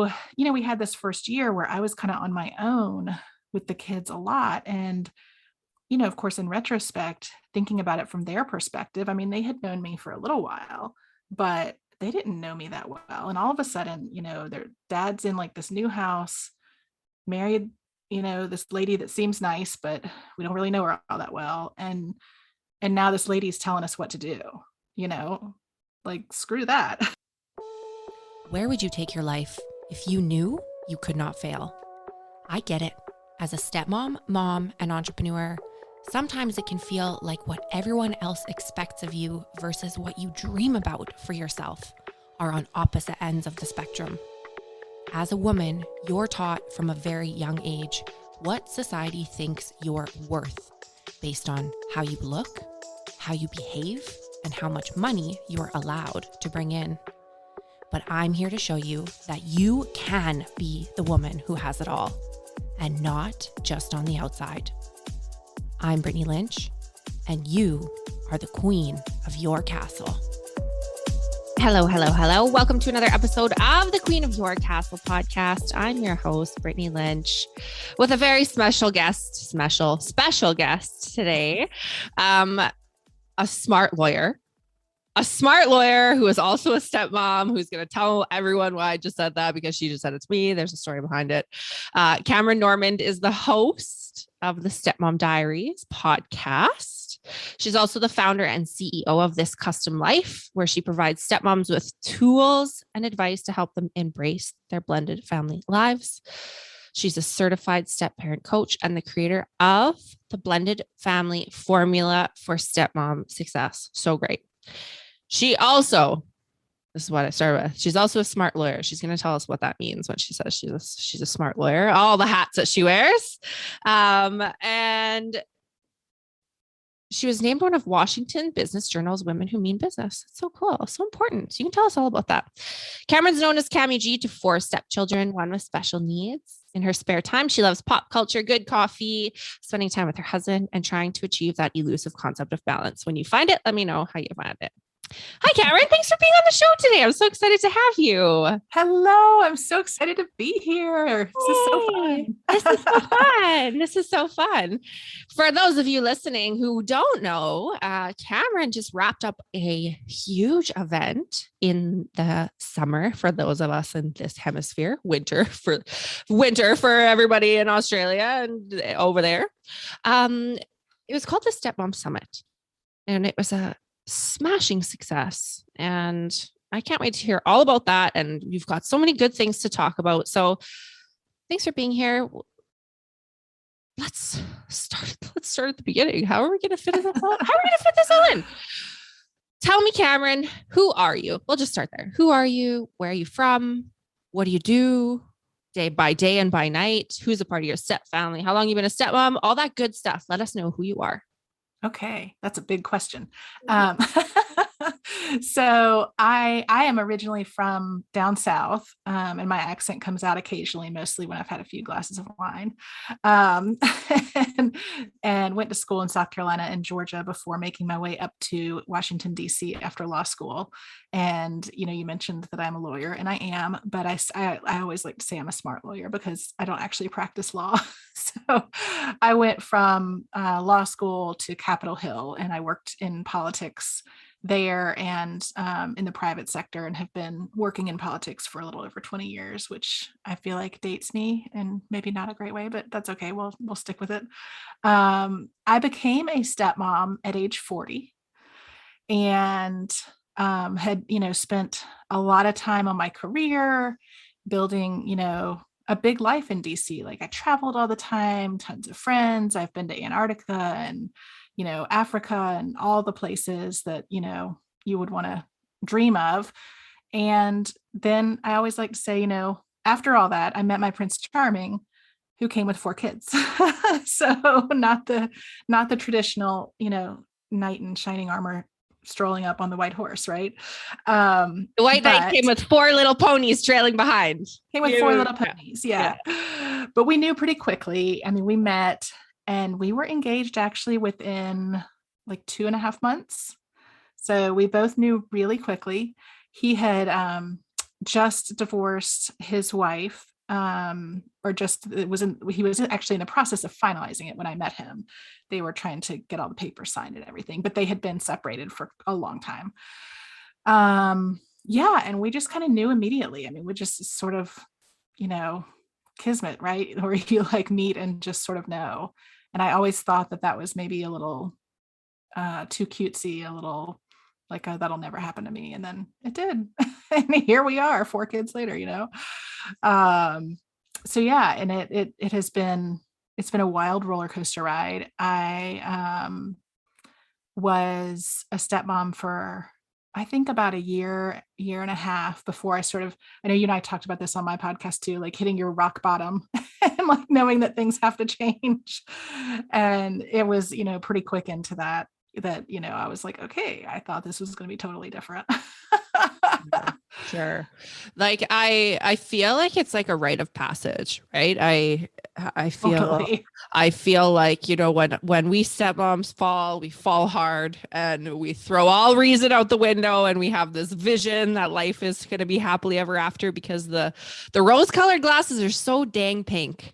so, we had this first year where I was kind of on my own with the kids a lot. And, of course, in retrospect, thinking about it from their perspective, I mean, they had known me for a little while, but they didn't know me that well. And all of a sudden, their dad's in like this new house, married, this lady that seems nice, but we don't really know her all that well. And now this lady's telling us what to do, like, screw that. Where would you take your life if you knew you could not fail? I get it. As a stepmom, mom, and entrepreneur, sometimes it can feel like what everyone else expects of you versus what you dream about for yourself are on opposite ends of the spectrum. As a woman, you're taught from a very young age what society thinks you're worth based on how you look, how you behave, and how much money you're allowed to bring in. But I'm here to show you that you can be the woman who has it all, and not just on the outside. I'm Brittany Lynch, and you are the queen of your castle. Hello, hello, hello. Welcome to another episode of the Queen of Your Castle podcast. I'm your host, Brittany Lynch, with a very special guest today, a smart lawyer who is also a stepmom, who's going to tell everyone why I just said that because she just said it to me. There's a story behind it. Cameron Normand is the host of the Stepmom Diaries podcast. She's also the founder and CEO of This Custom Life, where she provides stepmoms with tools and advice to help them embrace their blended family lives. She's a certified step parent coach and the creator of the Blended Family Formula for Stepmom Success. So great. She also, this is what I started with, she's also a smart lawyer. She's going to tell us what that means when she says she's a smart lawyer, all the hats that she wears. And she was named one of Washington Business Journal's Women Who Mean Business. It's so cool. So important. So you can tell us all about that. Cameron's known as Cammy G to 4 stepchildren, one with special needs. In her spare time, she loves pop culture, good coffee, spending time with her husband, and trying to achieve that elusive concept of balance. When you find it, let me know how you find it. Hi, Cameron. Thanks for being on the show today. I'm so excited to have you. Hello. I'm so excited to be here. This is so fun. This is so fun. For those of you listening who don't know, Cameron just wrapped up a huge event in the summer for those of us in this hemisphere, winter for everybody in Australia and over there. It was called the Stepmom Summit, and it was a smashing success. And I can't wait to hear all about that. And you've got so many good things to talk about. So thanks for being here. Let's start at the beginning. How are we going to fit this all in? Tell me, Cameron, who are you? We'll just start there. Who are you? Where are you from? What do you do day by day and by night? Who's a part of your step family? How long you been a stepmom? All that good stuff. Let us know who you are. Okay, that's a big question. So I am originally from down south, and my accent comes out occasionally, mostly when I've had a few glasses of wine, and went to school in South Carolina and Georgia before making my way up to Washington, D.C. after law school. And, you mentioned that I'm a lawyer, and I am, but I always like to say I'm a smart lawyer because I don't actually practice law. So I went from law school to Capitol Hill, and I worked in politics there and in the private sector, and have been working in politics for a little over 20 years, which I feel like dates me, and maybe not a great way, but that's okay. We'll stick with it. I became a stepmom at age 40 and had, spent a lot of time on my career building, a big life in DC. Like, I traveled all the time, tons of friends. I've been to Antarctica and, Africa and all the places that, you would want to dream of. And then I always like to say, after all that, I met my Prince Charming, who came with 4 kids. So not the traditional, knight in shining armor strolling up on the white horse, right? The white knight came with 4 little ponies trailing behind. Came with 4 little ponies, yeah. But we knew pretty quickly. I mean, we met and we were engaged actually within like 2.5 months. So we both knew really quickly. He had just divorced his wife, or just he was actually in the process of finalizing it when I met him. They were trying to get all the papers signed and everything, but they had been separated for a long time. Yeah, and we just kind of knew immediately. I mean, we just sort of, you know, kismet, right? Where you like meet and just sort of know. And I always thought that that was maybe a little too cutesy, a little like that'll never happen to me. And then it did. And here we are 4 kids later, you know? So yeah, and it has been, it's been a wild roller coaster ride. I was a stepmom for I think about a year and a half before I sort of, I know you and I talked about this on my podcast too, like hitting your rock bottom and like knowing that things have to change. And it was, you know, pretty quick into that, you know, I was like, okay, I thought this was going to be totally different. Sure. Like I feel like it's like a rite of passage, right? I feel Totally. I feel like, you know, when we stepmoms fall, we fall hard and we throw all reason out the window and we have this vision that life is going to be happily ever after because the rose-colored glasses are so dang pink.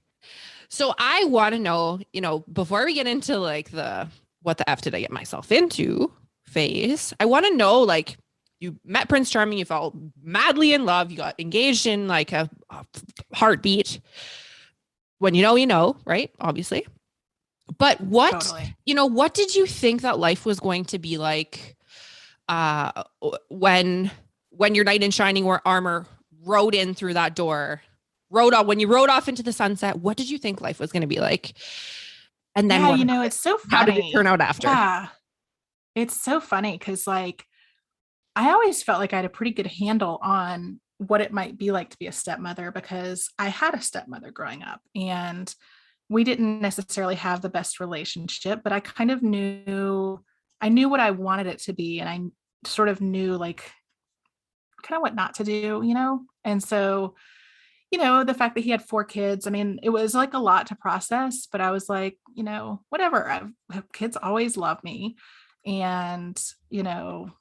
So I want to know, you know, before we get into like the what the F did I get myself into phase, I want to know like you met Prince Charming, you fell madly in love, you got engaged in like a heartbeat. When you know, right? Obviously. But what, Totally. you know, what did you think that life was going to be like uh when your knight in shining armor rode in through that door, when you rode off into the sunset, what did you think life was going to be like? And then Yeah, you know, it's so how did it turn funny. out after? Yeah. It's so funny because like I always felt like I had a pretty good handle on what it might be like to be a stepmother because I had a stepmother growing up and we didn't necessarily have the best relationship, but I kind of I knew what I wanted it to be. And I sort of knew like kind of what not to do, you know? And so, you know, the fact that he had 4 kids, I mean, it was like a lot to process, but I was like, you know, whatever. Kids always love me. And, you know,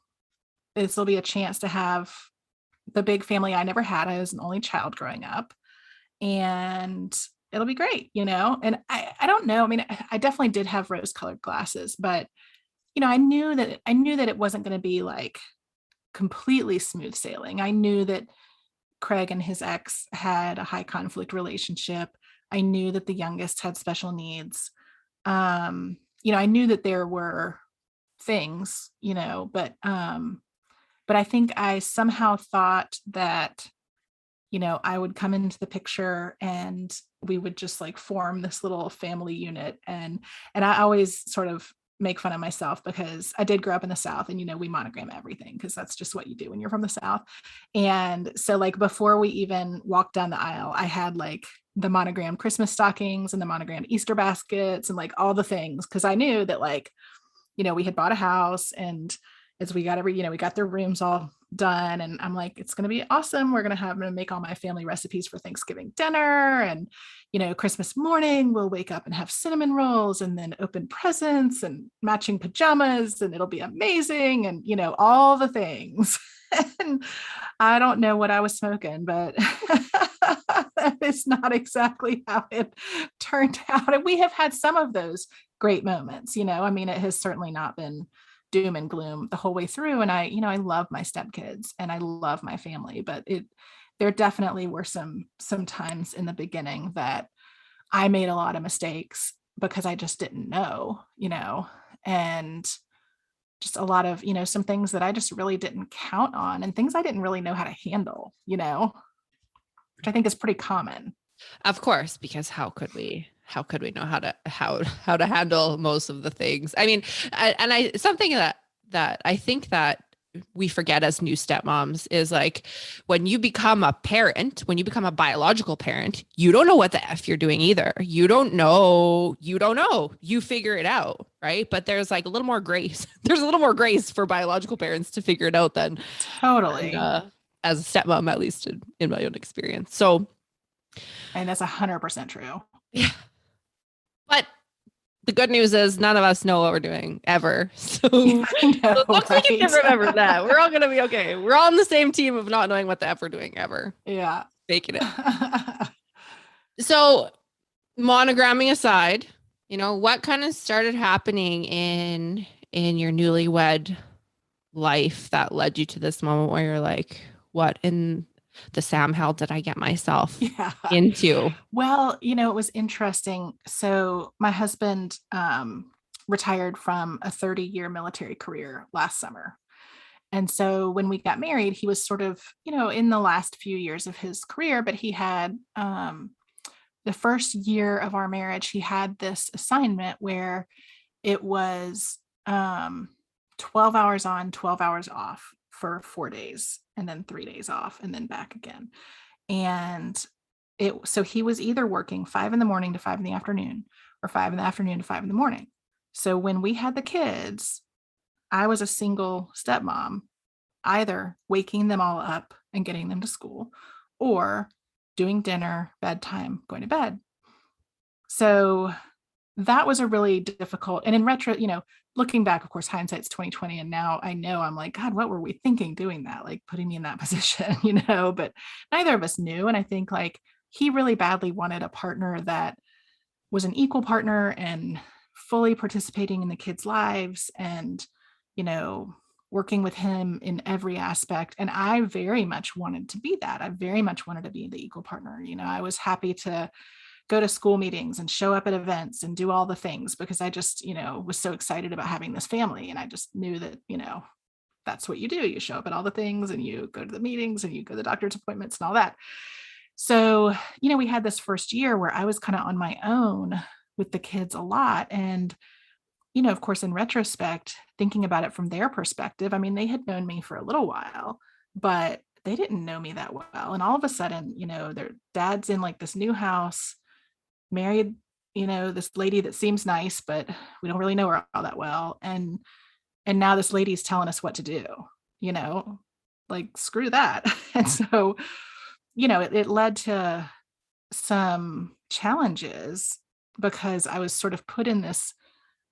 this will be a chance to have the big family I never had. I was an only child growing up and it'll be great, you know? And I don't know. I mean, I definitely did have rose colored glasses, but you know, I knew that it wasn't going to be like completely smooth sailing. I knew that Craig and his ex had a high conflict relationship. I knew that the youngest had special needs. You know, I knew that there were things, you know, but I think I somehow thought that, you know, I would come into the picture and we would just like form this little family unit. And I always sort of make fun of myself because I did grow up in the South and, you know, we monogram everything because that's just what you do when you're from the South. And so like before we even walked down the aisle, I had like the monogrammed Christmas stockings and the monogrammed Easter baskets and like all the things. Cause I knew that like, you know, we had bought a house and as we got we got their rooms all done. And I'm like, it's going to be awesome. We're going to make all my family recipes for Thanksgiving dinner. And, you know, Christmas morning, we'll wake up and have cinnamon rolls and then open presents and matching pajamas. And it'll be amazing. And, you know, all the things. And I don't know what I was smoking, but that is not exactly how it turned out. And we have had some of those great moments, you know, I mean, it has certainly not been doom and gloom the whole way through. And I love my stepkids and I love my family, but there definitely were some times in the beginning that I made a lot of mistakes because I just didn't know, you know, and just a lot of, you know, some things that I just really didn't count on and things I didn't really know how to handle, you know, which I think is pretty common. Of course, because how could we know how to handle most of the things? I mean, something that I think that we forget as new stepmoms is like when you become a parent, when you become a biological parent, you don't know what the F you're doing either. You don't know. You figure it out, right? But there's like a little more grace. There's a little more grace for biological parents to figure it out than Totally. as a stepmom, at least in my own experience. So, And that's 100% true. yeah. But The good news is none of us know what we're doing ever. So, Yeah, I so know, as long as we right? can remember that, we're all going to be okay. We're all on the same team of not knowing what the F we're doing ever. Yeah. Faking it. So monogramming aside, what kind of started happening in your newlywed life that led you to this moment where you're like, what in the Sam hell did I get myself Yeah. into? Well, it was interesting. So my husband retired from a 30-year military career last summer. And so when we got married, he was sort of, in the last few years of his career, but he had the first year of our marriage, he had this assignment where it was 12 hours on, 12 hours off for 4 days, and then 3 days off, and then back again. And so he was either working 5 in the morning to 5 in the afternoon, or 5 in the afternoon to 5 in the morning. So when we had the kids, I was a single stepmom, either waking them all up and getting them to school, or doing dinner, bedtime, going to bed. So that was a really difficult, and in retro, looking back, of course, hindsight's 2020. And now I know, I'm like, God, what were we thinking doing that? Like putting me in that position, but neither of us knew. And I think like he really badly wanted a partner that was an equal partner and fully participating in the kids' lives and, you know, working with him in every aspect. And I very much wanted to be that. I very much wanted to be the equal partner. I was happy to go to school meetings and show up at events and do all the things because I just, was so excited about having this family. And I just knew that, that's what you do. You show up at all the things and you go to the meetings and you go to the doctor's appointments and all that. So, we had this first year where I was kind of on my own with the kids a lot. And, of course, in retrospect, thinking about it from their perspective, I mean, they had known me for a little while, but they didn't know me that well. And all of a sudden, their dad's in like this new house, married, this lady that seems nice, but we don't really know her all that well. And now this lady's telling us what to do, like screw that. And so, it led to some challenges because I was sort of put in this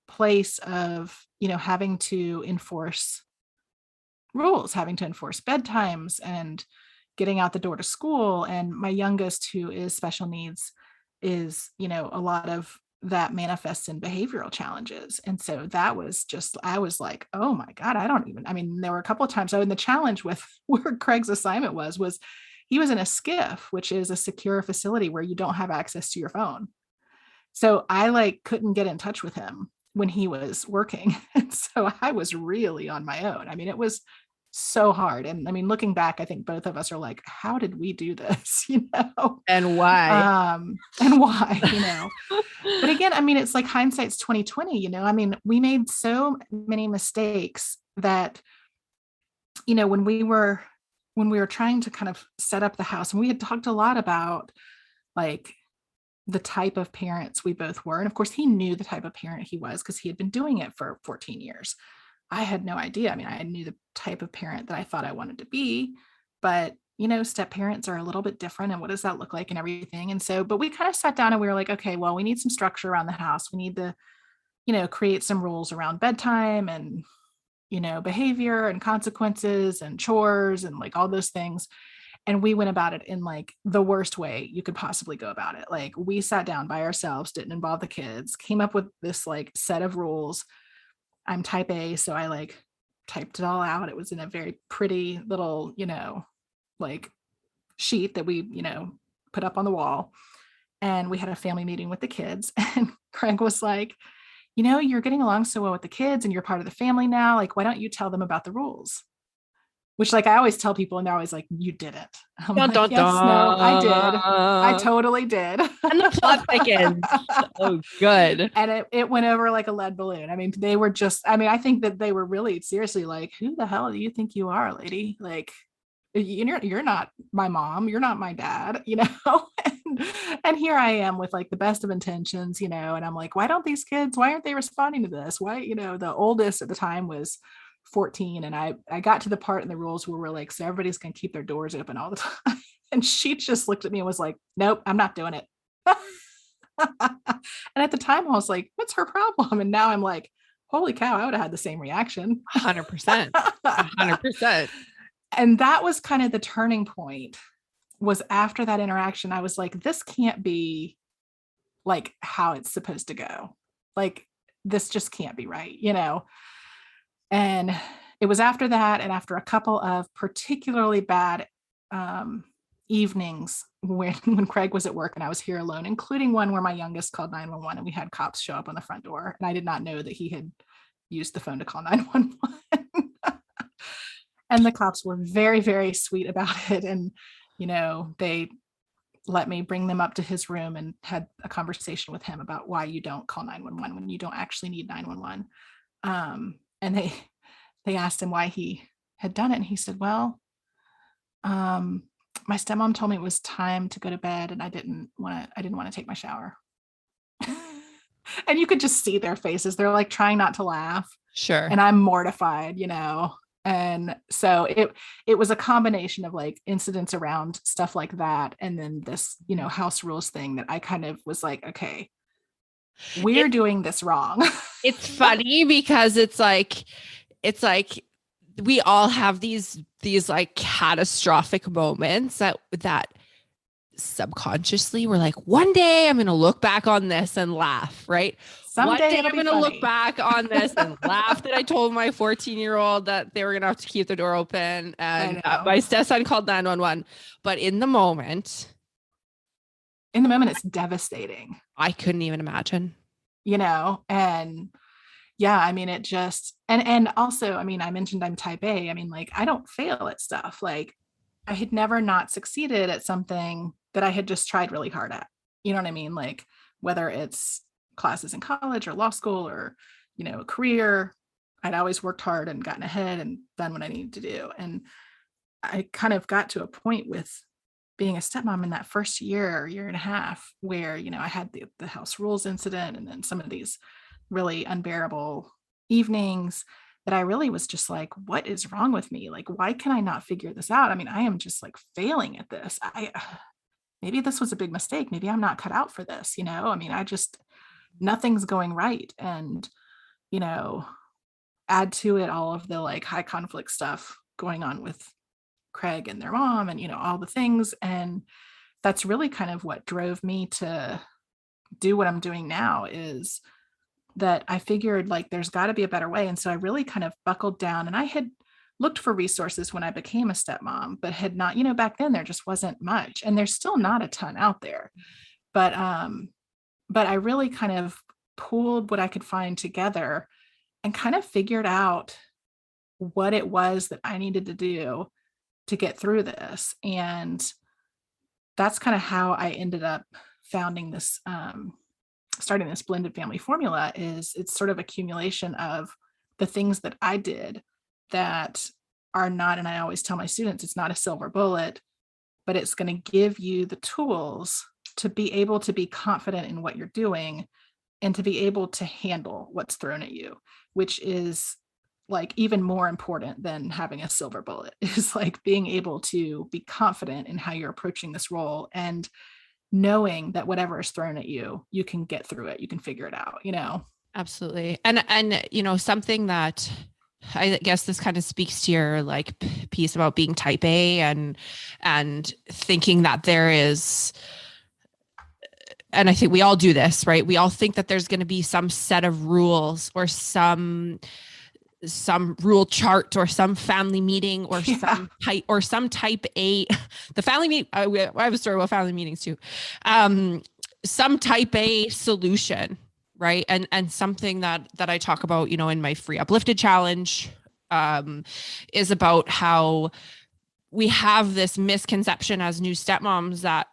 place of, having to enforce rules, having to enforce bedtimes and getting out the door to school. And my youngest, who is special needs, is, a lot of that manifests in behavioral challenges. And so that was just, I was like, oh my God, there were a couple of times. So in the challenge with where Craig's assignment was he was in a SCIF, which is a secure facility where you don't have access to your phone. So I like couldn't get in touch with him when he was working. And so I was really on my own. I mean, it was so hard. And I mean, looking back, I think both of us are like, how did we do this? And why? But again, I mean, it's like hindsight's 2020, I mean, we made so many mistakes that, when we were trying to kind of set up the house, and we had talked a lot about like the type of parents we both were. And of course he knew the type of parent he was because he had been doing it for 14 years. I had no idea. I mean, I knew the type of parent that I thought I wanted to be, but step parents are a little bit different. And what does that look like and everything? And so, but we kind of sat down and we were like, okay, well, we need some structure around the house. We need to, create some rules around bedtime and, behavior and consequences and chores and like all those things. And we went about it in like the worst way you could possibly go about it. Like we sat down by ourselves, didn't involve the kids, came up with this like set of rules. I'm type A, so I like typed it all out. It was in a very pretty little, like sheet that we, put up on the wall. And we had a family meeting with the kids. And Craig was like, you're getting along so well with the kids and you're part of the family now. Like, why don't you tell them about the rules? Which like I always tell people and they're always like, you didn't. I'm Dun, like, dun, yes, no, I did. I dun. totally did. And the plot thickens. Oh, good. And it went over like a lead balloon. I mean, they were just, I think that they were really seriously like, who the hell do you think you are, lady? Like, you're not my mom. You're not my dad, and here I am with like the best of intentions, and I'm like, why aren't they responding to this? Why, the oldest at the time was 14. And I got to the part in the rules where we're like, so everybody's going to keep their doors open all the time. And she just looked at me and was like, nope, I'm not doing it. And at the time I was like, what's her problem? And now I'm like, holy cow, I would have had the same reaction. 100%. 100%. And that was kind of the turning point, was after that interaction. I was like, this can't be like how it's supposed to go. Like, this just can't be right, you know? And it was after that, and after a couple of particularly bad evenings when Craig was at work and I was here alone, including one where my youngest called 911 and we had cops show up on the front door. And I did not know that he had used the phone to call 911. And the cops were very, very sweet about it. And, you know, they let me bring them up to his room and had a conversation with him about why you don't call 911 when you don't actually need 911. And they asked him why he had done it. And he said, well, my stepmom told me it was time to go to bed and I didn't want to take my shower. And you could just see their faces. They're like trying not to laugh. Sure. And I'm mortified, you know? And so it was a combination of like incidents around stuff like that. And then this, you know, house rules thing that I kind of was like, okay, we're doing this wrong. It's funny because it's like we all have these like catastrophic moments that subconsciously we're like, one day I'm going to look back on this and laugh, right? One day I'm going to look back on this and laugh that I told my 14-year-old that they were going to have to keep the door open and my stepson called 911. But in the moment, it's devastating. I couldn't even imagine, you know, and yeah, I mean, it just, and also, I mean, I mentioned I'm type A. I mean, like, I don't fail at stuff. Like, I had never not succeeded at something that I had just tried really hard at. You know what I mean? Like, whether it's classes in college or law school or, you know, a career, I'd always worked hard and gotten ahead and done what I needed to do. And I kind of got to a point with being a stepmom in that first year and a half where, you know, I had the house rules incident and then some of these really unbearable evenings that I really was just like, what is wrong with me? Like, why can I not figure this out? I mean, I am just like failing at this. Maybe this was a big mistake. Maybe I'm not cut out for this, you know? I mean, nothing's going right. And, you know, add to it all of the like high conflict stuff going on with Craig and their mom and, you know, all the things. And that's really kind of what drove me to do what I'm doing now, is that I figured like there's got to be a better way. And so I really kind of buckled down, and I had looked for resources when I became a stepmom, but had not, you know, back then there just wasn't much, and there's still not a ton out there. But I really kind of pulled what I could find together and kind of figured out what it was that I needed to do to get through this. And that's kind of how I ended up founding this, starting this blended family formula. Is it's sort of accumulation of the things that I did that are not, and I always tell my students, it's not a silver bullet, but it's going to give you the tools to be able to be confident in what you're doing and to be able to handle what's thrown at you, which is like even more important than having a silver bullet, is like being able to be confident in how you're approaching this role and knowing that whatever is thrown at you, you can get through it. You can figure it out, you know? Absolutely. And, you know, something that I guess this kind of speaks to your like piece about being type A and thinking that there is, and I think we all do this, right? We all think that there's going to be some set of rules or some rule chart or some family meeting or some type A, the family meet. I have a story about family meetings too. Some type A solution, right? And something that I talk about, you know, in my free uplifted challenge, is about how we have this misconception as new stepmoms that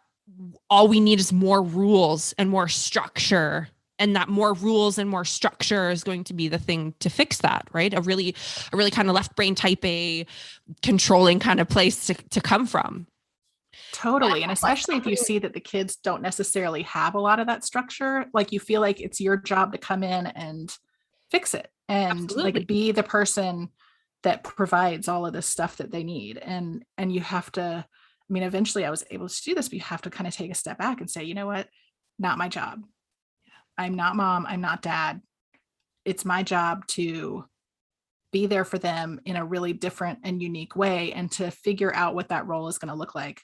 all we need is more rules and more structure, and that more rules and more structure is going to be the thing to fix that, right? A really kind of left brain type A controlling kind of place to come from. Totally. And especially if you see that the kids don't necessarily have a lot of that structure, like you feel like it's your job to come in and fix it and Absolutely. like be the person that provides all of this stuff that they need. And you have to, I mean, eventually I was able to do this, but you have to kind of take a step back and say, you know what, not my job. I'm not mom, I'm not dad. It's my job to be there for them in a really different and unique way, and to figure out what that role is going to look like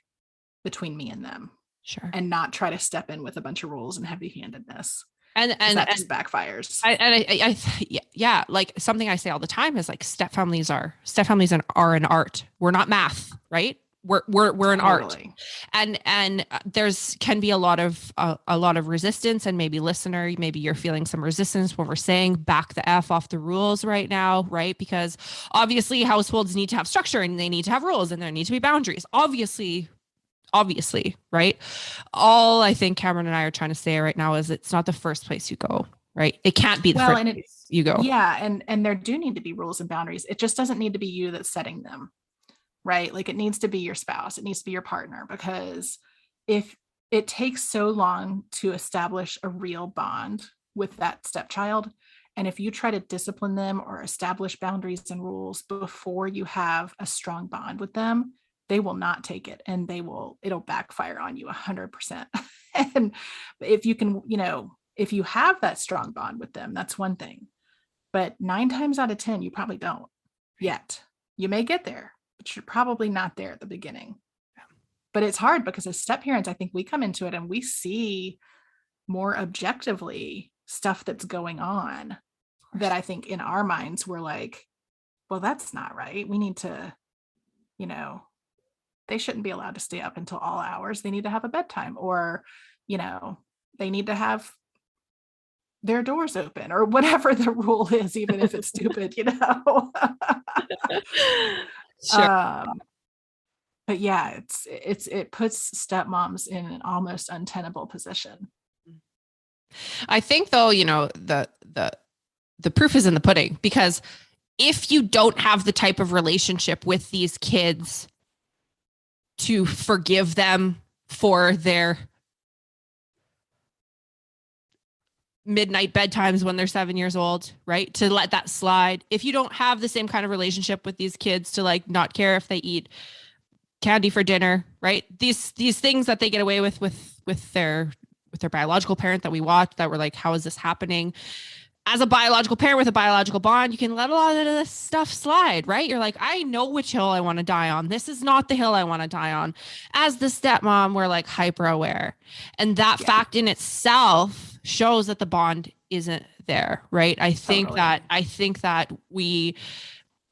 between me and them, Sure. and not try to step in with a bunch of rules and heavy-handedness, And because that just backfires. yeah, like something I say all the time is like stepfamilies are an art. We're not math, right? We're an art, Totally. and there's can be a lot of resistance, and maybe listener, maybe you're feeling some resistance when we're saying back the F off the rules right now, right? Because obviously households need to have structure and they need to have rules and there need to be boundaries. Obviously, right? All I think Cameron and I are trying to say right now is it's not the first place you go, right? It can't be the Well, first and place you go. yeah, and there do need to be rules and boundaries. It just doesn't need to be you that's setting them, right? Like, it needs to be your spouse, it needs to be your partner, because if it takes so long to establish a real bond with that stepchild, and if you try to discipline them or establish boundaries and rules before you have a strong bond with them, they will not take it, and it'll backfire on you 100%. And if you can, if you have that strong bond with them, that's one thing. But 9 times out of 10, you probably don't yet. You may get there, but you're probably not there at the beginning. But it's hard because as step parents, I think we come into it and we see more objectively stuff that's going on that I think in our minds we're like, well, that's not right. We need to, you know, they shouldn't be allowed to stay up until all hours. They need to have a bedtime, or, they need to have their doors open, or whatever the rule is, even if it's stupid. Sure. But yeah, it puts stepmoms in an almost untenable position. I think though, the proof is in the pudding, because if you don't have the type of relationship with these kids to forgive them for their midnight bedtimes when they're 7 years old, right? To let that slide. If you don't have the same kind of relationship with these kids to like not care if they eat candy for dinner, right? These things that they get away with their biological parent that we watch, that we're like, how is this happening? As a biological parent with a biological bond, you can let a lot of this stuff slide, right? You're like, I know which hill I want to die on. This is not the hill I want to die on. As the stepmom, we're like hyper aware. And that fact in itself shows that the bond isn't there, right? I think that we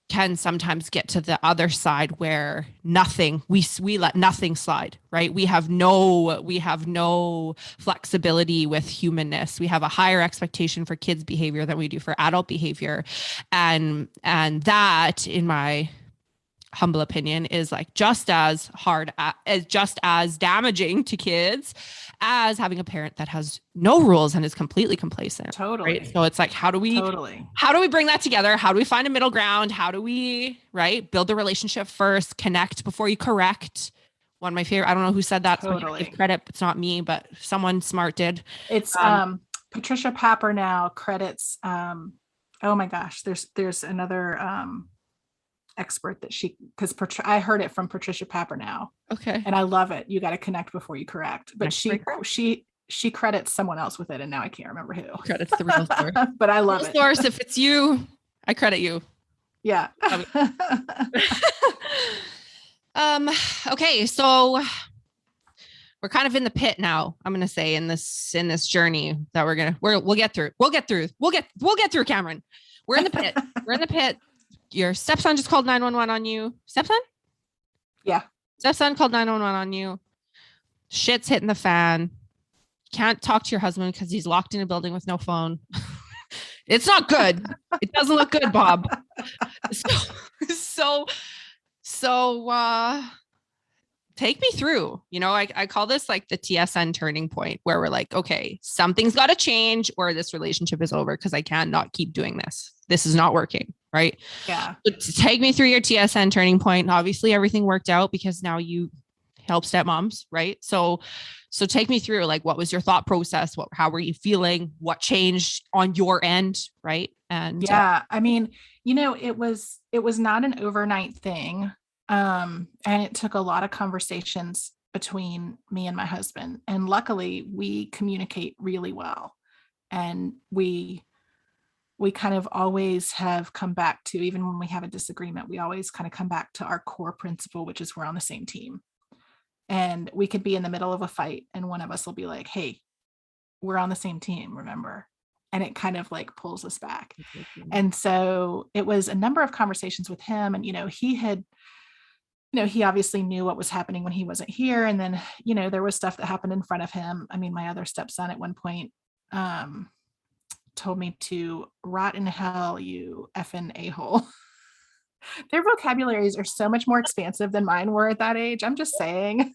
can sometimes get to the other side where we let nothing slide, right? We have no flexibility with humanness. We have a higher expectation for kids behavior than we do for adult behavior. And that, in my humble opinion, is like just as hard, just as damaging to kids as having a parent that has no rules and is completely complacent. Totally. Right? So it's like, how do we bring that together? How do we find a middle ground? How do we, right, build the relationship first, connect before you correct? One of my favorite, I don't know who said that. Totally. So I give credit. It's not me, but someone smart did. It's Patricia Papper now credits. Oh my gosh, there's another expert that because I heard it from Patricia Papper now. Okay. And I love it. You got to connect before you correct. But she credits someone else with it, and now I can't remember who. Credits the real source. But I love it. Source, if it's you, I credit you. Yeah. Okay, so we're kind of in the pit now. I'm gonna say in this journey that we'll get through. We'll get through, Cameron. We're in the pit. We're in the pit. Your stepson just called 911 on you. Stepson? Yeah. Stepson called 911 on you. Shit's hitting the fan. Can't talk to your husband because he's locked in a building with no phone. It's not good. It doesn't look good, Bob. So take me through. I call this like the TSN turning point, where we're like, okay, something's got to change or this relationship is over, because I cannot keep doing this. This is not working. Right. Yeah. So take me through your TSN turning point. Obviously everything worked out because now you help stepmoms. Right. So take me through, like, what was your thought process? How were you feeling? What changed on your end? Right. And yeah, I mean, it was not an overnight thing. And it took a lot of conversations between me and my husband. And luckily we communicate really well. And we kind of always have come back to, even when we have a disagreement, we always kind of come back to our core principle, which is we're on the same team. And we could be in the middle of a fight and one of us will be like, hey, we're on the same team, remember? And it kind of like pulls us back. And so it was a number of conversations with him. And, he obviously knew what was happening when he wasn't here. And then, there was stuff that happened in front of him. I mean, my other stepson at one point told me to rot in hell, you effing a-hole. Their vocabularies are so much more expansive than mine were at that age. I'm just saying.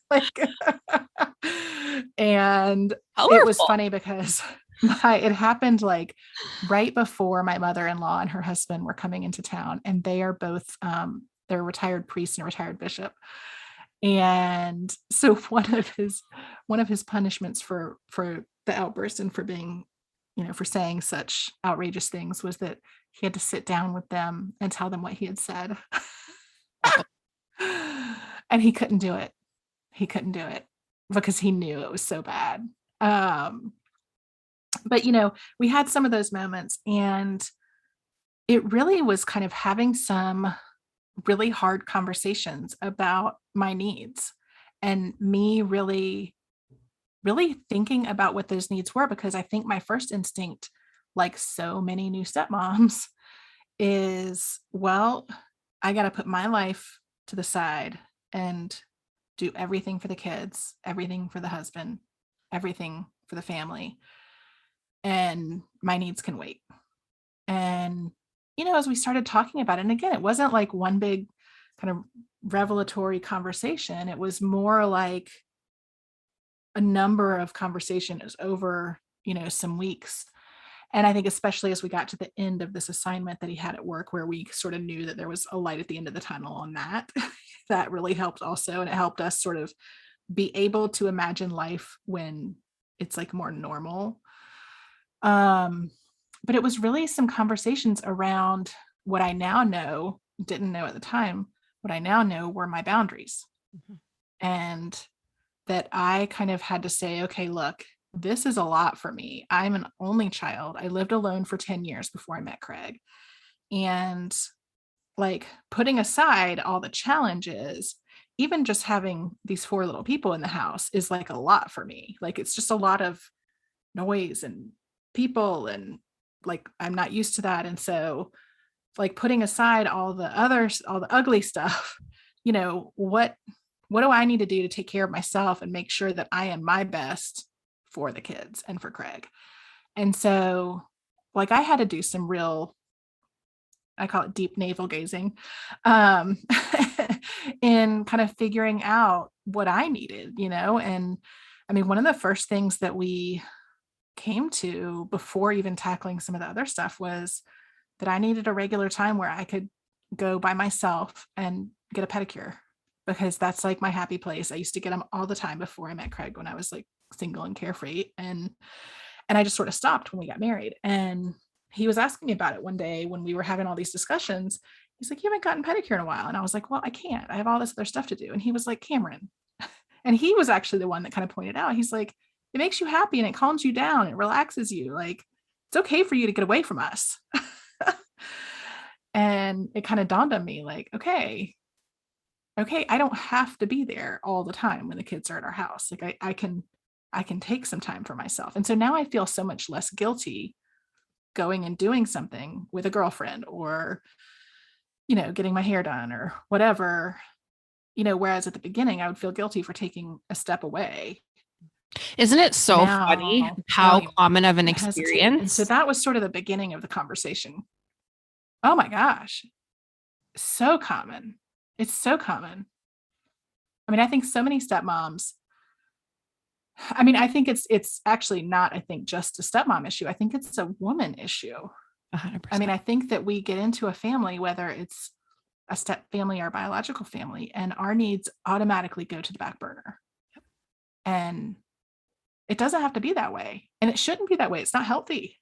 And Colorful. It was funny because it happened like right before my mother-in-law and her husband were coming into town, and they are both they're a retired priest and a retired bishop. And so one of his punishments for the outburst and for being, for saying such outrageous things was that he had to sit down with them and tell them what he had said. And he couldn't do it. He couldn't do it because he knew it was so bad. But, we had some of those moments, and it really was kind of having some really hard conversations about my needs and me really, really thinking about what those needs were, because I think my first instinct, like so many new stepmoms, is, well, I got to put my life to the side and do everything for the kids, everything for the husband, everything for the family. And my needs can wait. And, as we started talking about it, and again, it wasn't like one big kind of revelatory conversation. It was more like a number of conversations over, some weeks. And I think especially as we got to the end of this assignment that he had at work, where we sort of knew that there was a light at the end of the tunnel on that, that really helped also. And it helped us sort of be able to imagine life when it's like more normal. But it was really some conversations around what I now know, didn't know at the time, what I now know were my boundaries. Mm-hmm. And that I kind of had to say, okay, look, this is a lot for me. I'm an only child. I lived alone for 10 years before I met Craig. And like putting aside all the challenges, even just having these 4 little people in the house is like a lot for me. Like, it's just a lot of noise and people, and like, I'm not used to that. And so like putting aside all the ugly stuff, what do I need to do to take care of myself and make sure that I am my best for the kids and for Craig? And so like I had to do some real, I call it deep navel gazing, in kind of figuring out what I needed, and I mean, one of the first things that we came to before even tackling some of the other stuff was that I needed a regular time where I could go by myself and get a pedicure, because that's like my happy place. I used to get them all the time before I met Craig, when I was like single and carefree. And I just sort of stopped when we got married. And he was asking me about it one day when we were having all these discussions. He's like, you haven't gotten pedicure in a while. And I was like, well, I can't. I have all this other stuff to do. And he was like, Cameron. And he was actually the one that kind of pointed out, he's like, it makes you happy and it calms you down. It relaxes you. Like, it's okay for you to get away from us. And it kind of dawned on me like, okay, I don't have to be there all the time when the kids are at our house. Like I can take some time for myself. And so now I feel so much less guilty going and doing something with a girlfriend, or, getting my hair done or whatever, whereas at the beginning I would feel guilty for taking a step away. Isn't it so funny how common of an experience? And so that was sort of the beginning of the conversation. Oh my gosh. So common. It's so common. I mean, I think so many stepmoms, I mean, I think it's actually not, I think, just a stepmom issue. I think it's a woman issue. 100%. I mean, I think that we get into a family, whether it's a step family or a biological family, and our needs automatically go to the back burner. Yep. And it doesn't have to be that way. And it shouldn't be that way. It's not healthy.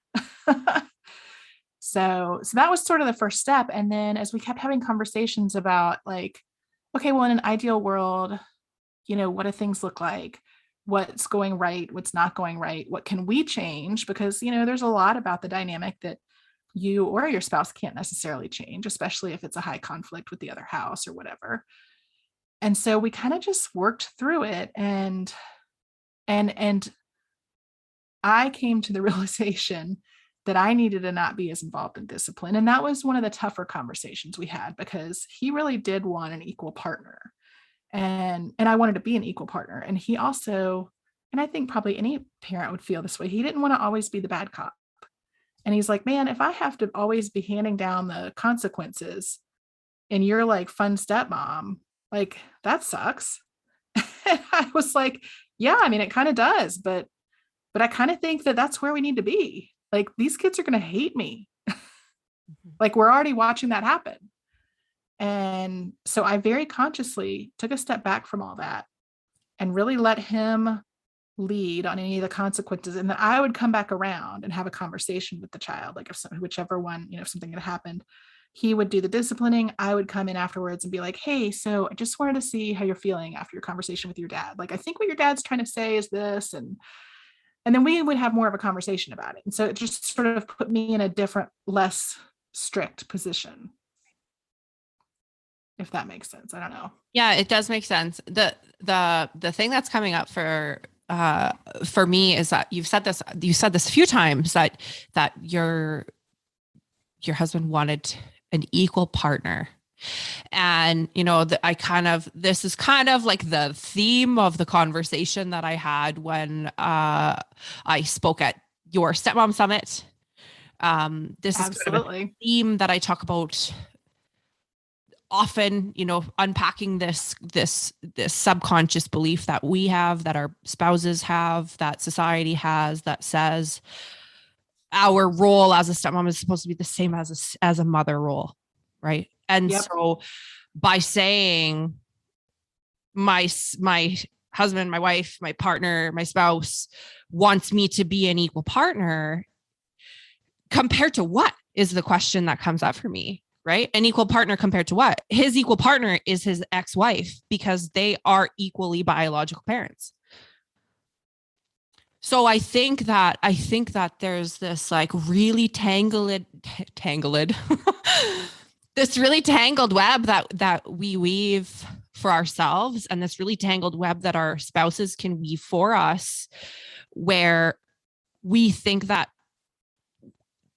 So that was sort of the first step. And then as we kept having conversations about like, okay, well, in an ideal world, what do things look like? what's going right, what's not going right, what can we change? Because, there's a lot about the dynamic that you or your spouse can't necessarily change, especially if it's a high conflict with the other house or whatever. And so we kind of just worked through it, and I came to the realization that I needed to not be as involved in discipline. And that was one of the tougher conversations we had, because he really did want an equal partner. And I wanted to be an equal partner. And he also, and I think probably any parent would feel this way, he didn't want to always be the bad cop. And he's like, man, if I have to always be handing down the consequences and you're like fun stepmom, like that sucks. And I was like, yeah, I mean, it kind of does, but I kind of think that that's where we need to be. Like, these kids are going to hate me. Like, we're already watching that happen. And so I very consciously took a step back from all that and really let him lead on any of the consequences. And then I would come back around and have a conversation with the child. Like, whichever one, if something had happened, he would do the disciplining. I would come in afterwards and be like, hey, so I just wanted to see how you're feeling after your conversation with your dad. Like, I think what your dad's trying to say is this. And then we would have more of a conversation about it. And so it just sort of put me in a different, less strict position, if that makes sense. I don't know. Yeah, it does make sense. The thing that's coming up for me is that you said this a few times, that your husband wanted an equal partner. And, this is kind of like the theme of the conversation that I had when I spoke at your stepmom summit. This is kind of a theme that I talk about often, unpacking this subconscious belief that we have, that our spouses have, that society has, that says our role as a stepmom is supposed to be the same as a mother role. Right. And so by saying my husband, my wife, my partner, my spouse wants me to be an equal partner, compared to what is the question that comes up for me, right? An equal partner compared to what? His equal partner is his ex-wife, because they are equally biological parents. So I think that there's this like really tangled this really tangled web that we weave for ourselves, and this really tangled web that our spouses can weave for us, where we think that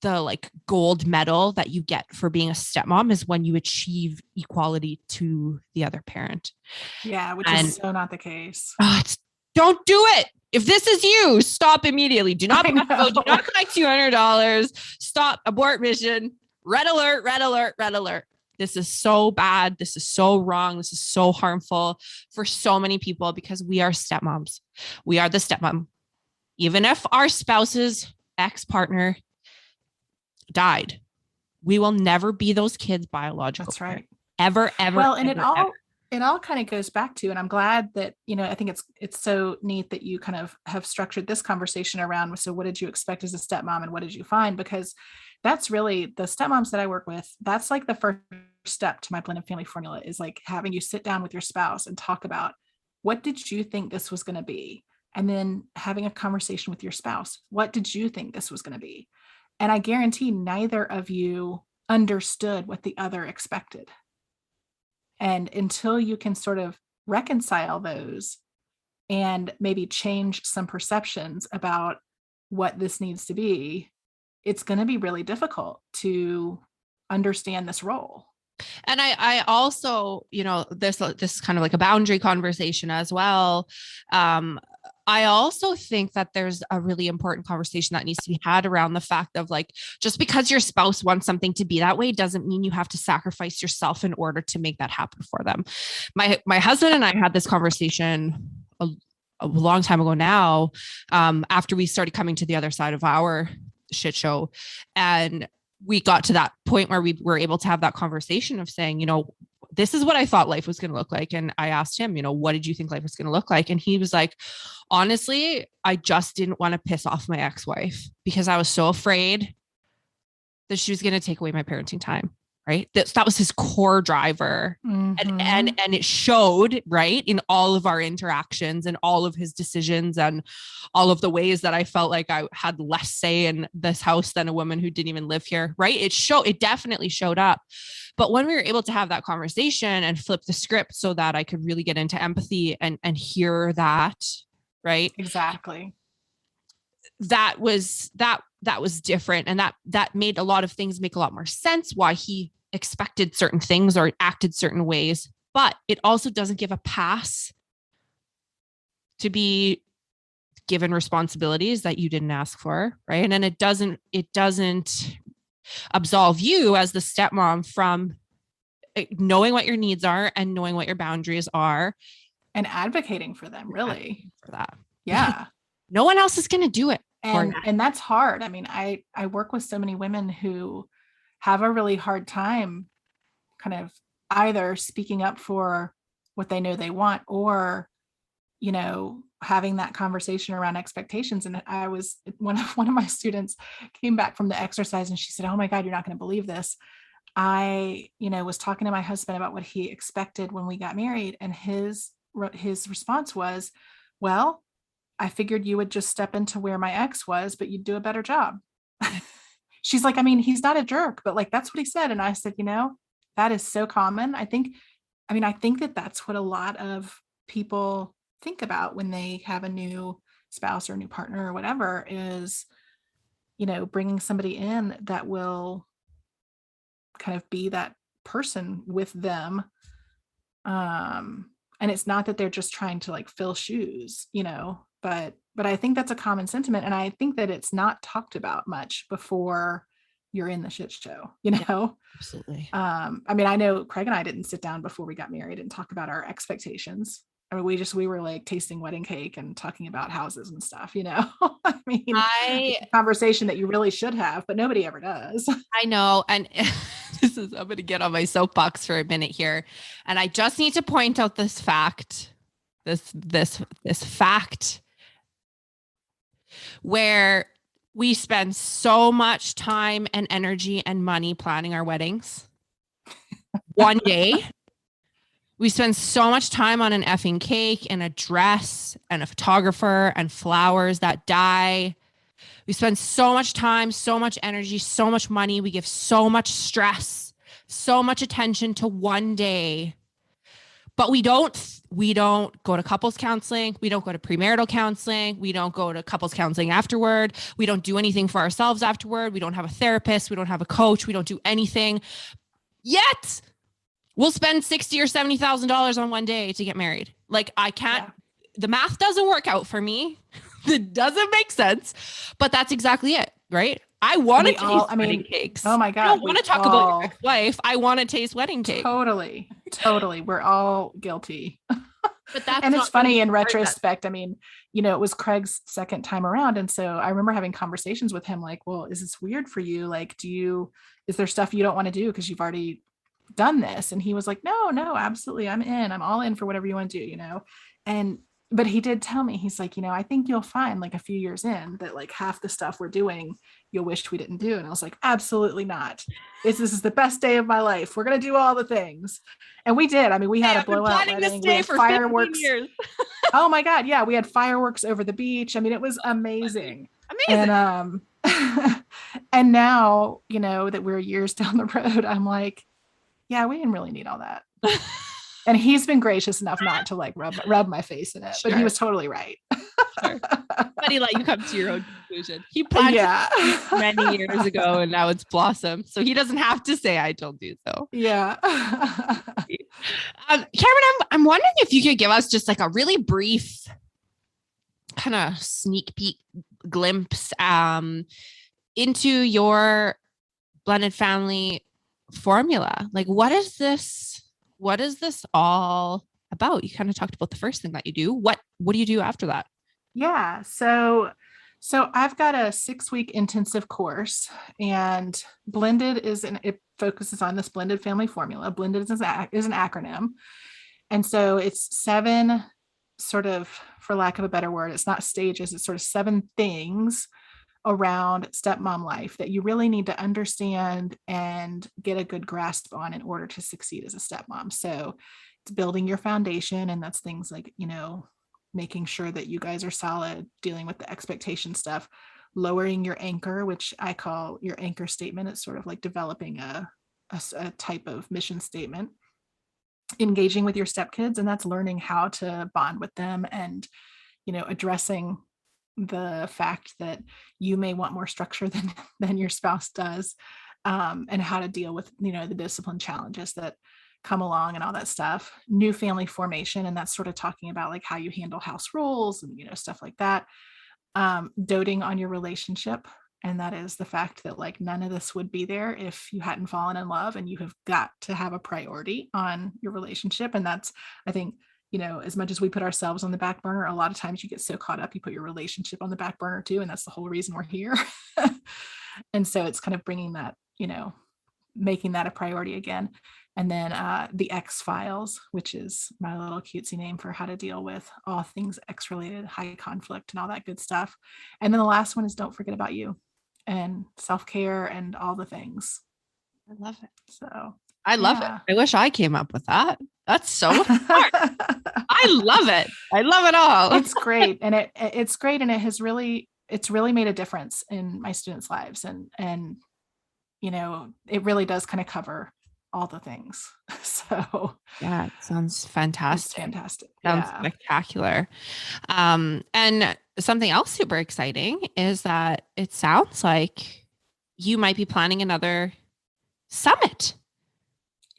the like gold medal that you get for being a stepmom is when you achieve equality to the other parent. Yeah, which is so not the case. Don't do it. If this is you, stop immediately. Do not collect $200. Stop, abort mission. Red alert, red alert, red alert. This is so bad. This is so wrong. This is so harmful for so many people, because we are stepmoms. We are the stepmom. Even if our spouse's ex-partner died, we will never be those kids' biological. That's right. Ever, ever. Well, and ever, it all kind of goes back to, and I'm glad that, I think it's so neat that you kind of have structured this conversation around, so what did you expect as a stepmom and what did you find? Because that's really the stepmoms that I work with. That's like the first step to my blended family formula, is like having you sit down with your spouse and talk about, what did you think this was going to be? And then having a conversation with your spouse. What did you think this was going to be? And I guarantee neither of you understood what the other expected. And until you can sort of reconcile those and maybe change some perceptions about what this needs to be, it's going to be really difficult to understand this role. And I also, this is kind of like a boundary conversation as well. I also think that there's a really important conversation that needs to be had around the fact of like, just because your spouse wants something to be that way doesn't mean you have to sacrifice yourself in order to make that happen for them. My husband and I had this conversation a long time ago now, after we started coming to the other side of our shit show. And we got to that point where we were able to have that conversation of saying, this is what I thought life was going to look like. And I asked him, what did you think life was going to look like? And he was like, honestly, I just didn't want to piss off my ex-wife, because I was so afraid that she was going to take away my parenting time. right? That was his core driver. And it showed, right, in all of our interactions and all of his decisions and all of the ways that I felt like I had less say in this house than a woman who didn't even live here, right? It definitely showed up. But when we were able to have that conversation and flip the script so that I could really get into empathy and hear that, right? Exactly. That was different. And that made a lot of things make a lot more sense, why he expected certain things or acted certain ways. But it also doesn't give a pass to be given responsibilities that you didn't ask for, right? And it doesn't absolve you as the stepmom from knowing what your needs are and knowing what your boundaries are and advocating for them, really. For that. Yeah. No one else is going to do it. And that's hard. I mean, I work with so many women who have a really hard time kind of either speaking up for what they know they want or, you know, having that conversation around expectations. And I was one of my students came back from the exercise and she said, "Oh my God, you're not going to believe this. I, you know, was talking to my husband about what he expected when we got married. And his response was, well, I figured you would just step into where my ex was, but you'd do a better job." She's like, I mean, he's not a jerk, but like, that's what he said. And I said, you know, that is so common. I think that that's what a lot of people think about when they have a new spouse or a new partner or whatever is, you know, bringing somebody in that will kind of be that person with them. And it's not that they're just trying to like fill shoes, you know, but I think that's a common sentiment. And I think that it's not talked about much before you're in the shit show, you know? Yeah, absolutely. I mean, I know Craig and I didn't sit down before we got married and talk about our expectations. I mean, we were like tasting wedding cake and talking about houses and stuff, you know? I mean, it's a conversation that you really should have, but nobody ever does. I know. And I'm going to get on my soapbox for a minute here. And I just need to point out this fact, this fact where we spend so much time and energy and money planning our weddings. One day, we spend so much time on an effing cake and a dress and a photographer and flowers that die. We spend so much time, so much energy, so much money. We give so much stress, so much attention to one day. But we don't go to couples counseling. We don't go to premarital counseling. We don't go to couples counseling afterward. We don't do anything for ourselves afterward. We don't have a therapist. We don't have a coach. We don't do anything. Yet we'll spend $60,000 or $70,000 on one day to get married. Like I can't, the math doesn't work out for me. It doesn't make sense, but that's exactly it. Right. I want to taste wedding cakes. Oh my God. I don't want to talk about your ex-wife. I want to taste wedding cake. Totally. We're all guilty. But that's and it's funny in retrospect. I mean, you know, it was Craig's second time around. And so I remember having conversations with him like, well, is this weird for you? Like, is there stuff you don't want to do because you've already done this? And he was like, no, absolutely. I'm all in for whatever you want to do, you know? But he did tell me, he's like, you know, I think you'll find like a few years in that like half the stuff we're doing, you'll wish we didn't do. And I was like, absolutely not. This is the best day of my life. We're going to do all the things. And we did. I mean, we had a blowout wedding. We had fireworks. Oh my God. Yeah. We had fireworks over the beach. I mean, it was amazing. And, and now, you know, that we're years down the road, I'm like, yeah, we didn't really need all that. And he's been gracious enough not to like rub my face in it, but he was totally right. Sure. But he let you come to your own conclusion. He planted many years ago and now it's blossomed. So he doesn't have to say, I told you so. Yeah. Cameron, I'm wondering if you could give us just like a really brief kind of sneak peek glimpse into your blended family formula. Like, what is this all about? You kind of talked about the first thing that you do. What do you do after that? Yeah. So I've got a 6-week intensive course, and blended it focuses on this blended family formula. Blended is an acronym. And so it's 7 sort of, for lack of a better word, it's not stages, it's sort of 7 things around stepmom life that you really need to understand and get a good grasp on in order to succeed as a stepmom. So it's building your foundation, and that's things like, making sure that you guys are solid, dealing with the expectation stuff, lowering your anchor, which I call your anchor statement. It's sort of like developing a type of mission statement, engaging with your stepkids, and that's learning how to bond with them and, addressing the fact that you may want more structure than your spouse does, and how to deal with, the discipline challenges that come along and all that stuff. New family formation, and that's sort of talking about like how you handle house rules and, stuff like that. Doting on your relationship, and that is the fact that like none of this would be there if you hadn't fallen in love, and you have got to have a priority on your relationship. And that's, I think, as much as we put ourselves on the back burner, a lot of times you get so caught up, you put your relationship on the back burner too. And that's the whole reason we're here. And so it's kind of bringing that, making that a priority again. And then the X files, which is my little cutesy name for how to deal with all things X related, high conflict and all that good stuff. And then the last one is don't forget about you and self-care and all the things. I love it. So I love it. I wish I came up with that. That's so smart. I love it. I love it all. It's great. And it's great. And it's really made a difference in my students' lives. And it really does kind of cover all the things. So yeah, it sounds fantastic. It's fantastic. Sounds spectacular. And something else super exciting is that it sounds like you might be planning another summit.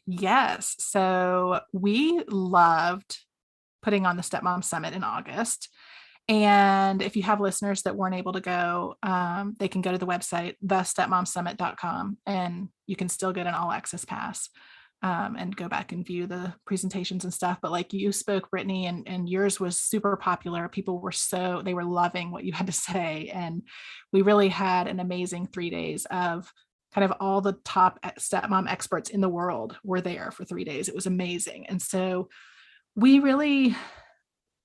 Yes. So we loved putting on the Stepmom Summit in August. And if you have listeners that weren't able to go, they can go to the website, thestepmomsummit.com, and you can still get an all access pass, and go back and view the presentations and stuff. But like you spoke, Brittany, and yours was super popular. People were they were loving what you had to say. And we really had an amazing 3 days of kind of all the top stepmom experts in the world were there for 3 days. It was amazing. And so we really,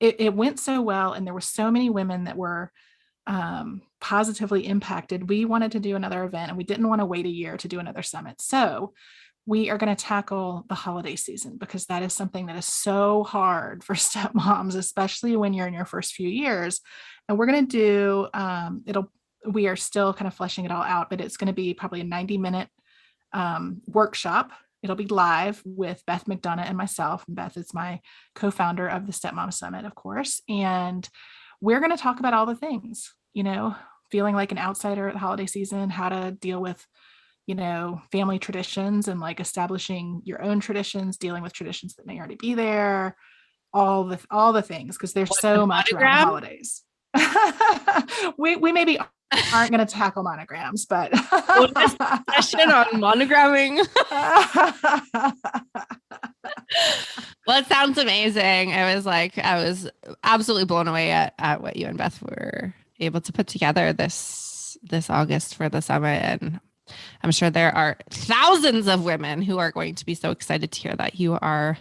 it went so well. And there were so many women that were positively impacted. We wanted to do another event, and we didn't want to wait a year to do another summit. So we are going to tackle the holiday season, because that is something that is so hard for stepmoms, especially when you're in your first few years. And we're going to do, we are still kind of fleshing it all out, but it's going to be probably a 90-minute workshop. It'll be live with Beth McDonough and myself. And Beth is my co-founder of the Stepmom Summit, of course. And we're going to talk about all the things, feeling like an outsider at the holiday season, how to deal with, family traditions, and like establishing your own traditions, dealing with traditions that may already be there, all the things, because there's so much around the holidays. we maybe aren't going to tackle monograms, but session on monogramming. Well, it sounds amazing. I was absolutely blown away at what you and Beth were able to put together this August for the summit. And I'm sure there are thousands of women who are going to be so excited to hear that you are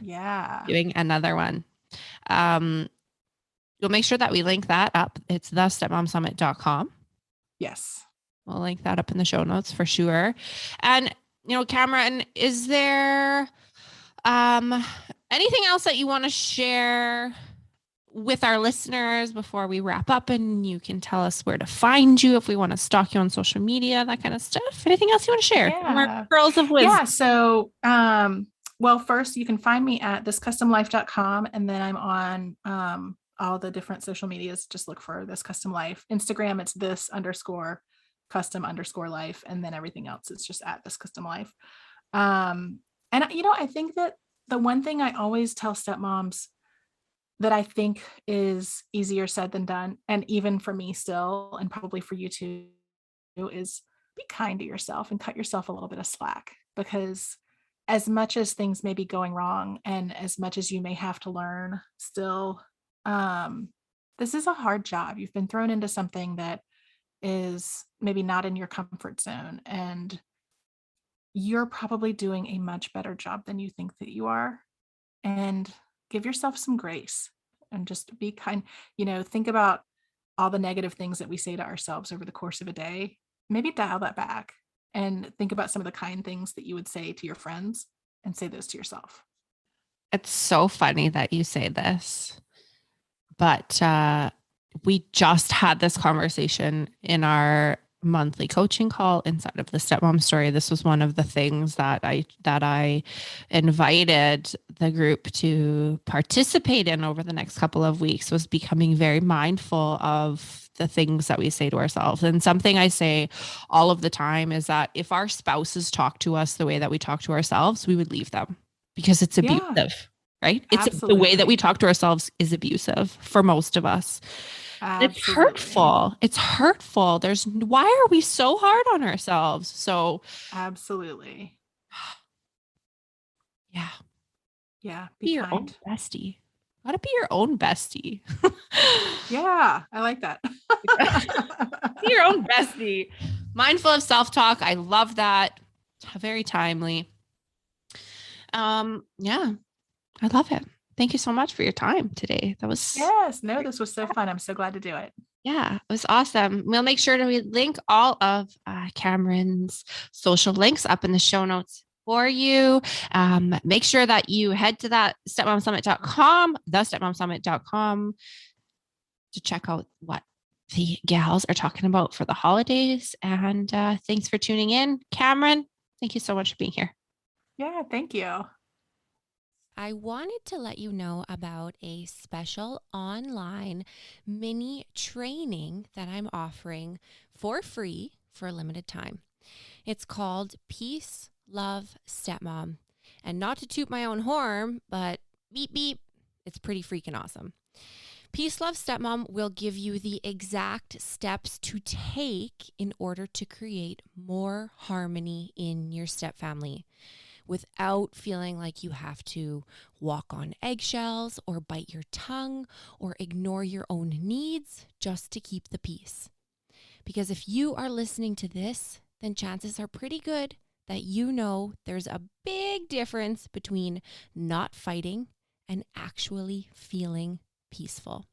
doing another one. We'll make sure that we link that up. It's thestepmomsummit.com. Yes. We'll link that up in the show notes for sure. And, Cameron, is there anything else that you want to share with our listeners before we wrap up, and you can tell us where to find you if we want to stalk you on social media, that kind of stuff? Anything else you want to share? Yeah. Girls of Wisdom. Yeah. So, well, first you can find me at thiscustomlife.com, and then I'm on all the different social medias. Just look for This Custom Life. Instagram, it's this_custom_life. And then everything else, it's just at This Custom Life. And I think that the one thing I always tell stepmoms that I think is easier said than done, and even for me still, and probably for you too, is be kind to yourself and cut yourself a little bit of slack. Because as much as things may be going wrong, and as much as you may have to learn still, this is a hard job. You've been thrown into something that is maybe not in your comfort zone, and you're probably doing a much better job than you think that you are. And give yourself some grace and just be kind. Think about all the negative things that we say to ourselves over the course of a day, maybe dial that back and think about some of the kind things that you would say to your friends and say those to yourself. It's so funny that you say this, but we just had this conversation in our monthly coaching call inside of the Stepmom Story. This was one of the things that I invited the group to participate in over the next couple of weeks, was becoming very mindful of the things that we say to ourselves. And something I say all of the time is that if our spouses talk to us the way that we talk to ourselves, we would leave them because it's abusive. Yeah, Right? It's the way that we absolutely. talk to ourselves is abusive for most of us. It's Absolutely. hurtful. It's hurtful. Why are we so hard on ourselves? So Absolutely. yeah, Yeah, be be your own kind. bestie. Gotta be your own bestie. Yeah, I like that. Be your own bestie. Mindful of self-talk. I love that. Very timely. Yeah, I love it. Thank you so much for your time today. That was Yes, no, this was so fun. I'm so glad to do it. Yeah, it was awesome. We'll make sure to link all of Cameron's social links up in the show notes for you. Make sure that you head to that stepmomsummit.com, thestepmomsummit.com, to check out what the gals are talking about for the holidays. And thanks for tuning in. Cameron, thank you so much for being here. Yeah, thank you. I wanted to let you know about a special online mini training that I'm offering for free for a limited time. It's called Peace, Love, Stepmom. And not to toot my own horn, but beep, beep, it's pretty freaking awesome. Peace, Love, Stepmom will give you the exact steps to take in order to create more harmony in your stepfamily, without feeling like you have to walk on eggshells or bite your tongue or ignore your own needs just to keep the peace. Because if you are listening to this, then chances are pretty good that you know there's a big difference between not fighting and actually feeling peaceful.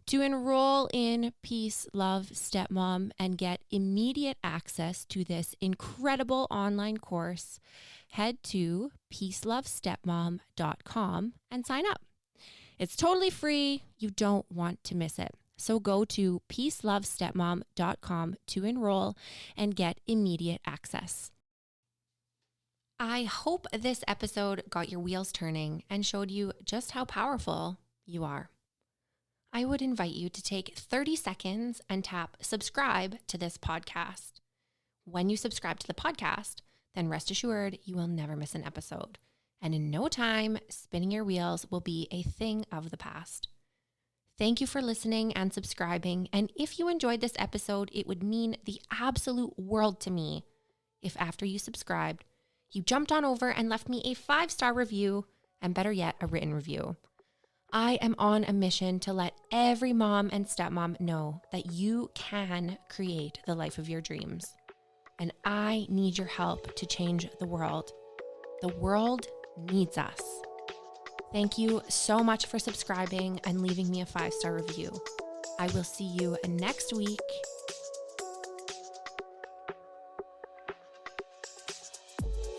To enroll in Peace, Love, Stepmom and get immediate access to this incredible online course, head to peacelovestepmom.com and sign up. It's totally free. You don't want to miss it. So go to peacelovestepmom.com to enroll and get immediate access. I hope this episode got your wheels turning and showed you just how powerful you are. I would invite you to take 30 seconds and tap subscribe to this podcast. When you subscribe to the podcast, then rest assured you will never miss an episode. And in no time, spinning your wheels will be a thing of the past. Thank you for listening and subscribing. And if you enjoyed this episode, it would mean the absolute world to me if after you subscribed, you jumped on over and left me a 5-star review, and better yet, a written review. I am on a mission to let every mom and stepmom know that you can create the life of your dreams. And I need your help to change the world. The world needs us. Thank you so much for subscribing and leaving me a 5-star review. I will see you next week.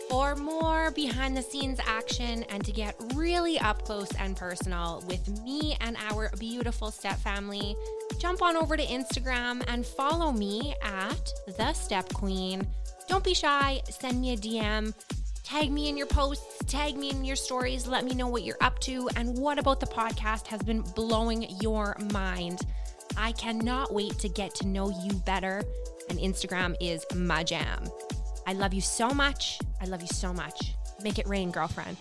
For more behind the scenes action and to get really up close and personal with me and our beautiful step family, jump on over to Instagram and follow me at The Step Queen. Don't be shy, send me a DM, tag me in your posts, tag me in your stories, let me know what you're up to and what about the podcast has been blowing your mind. I cannot wait to get to know you better, and Instagram is my jam. I love you so much. I love you so much. Make it rain, girlfriend.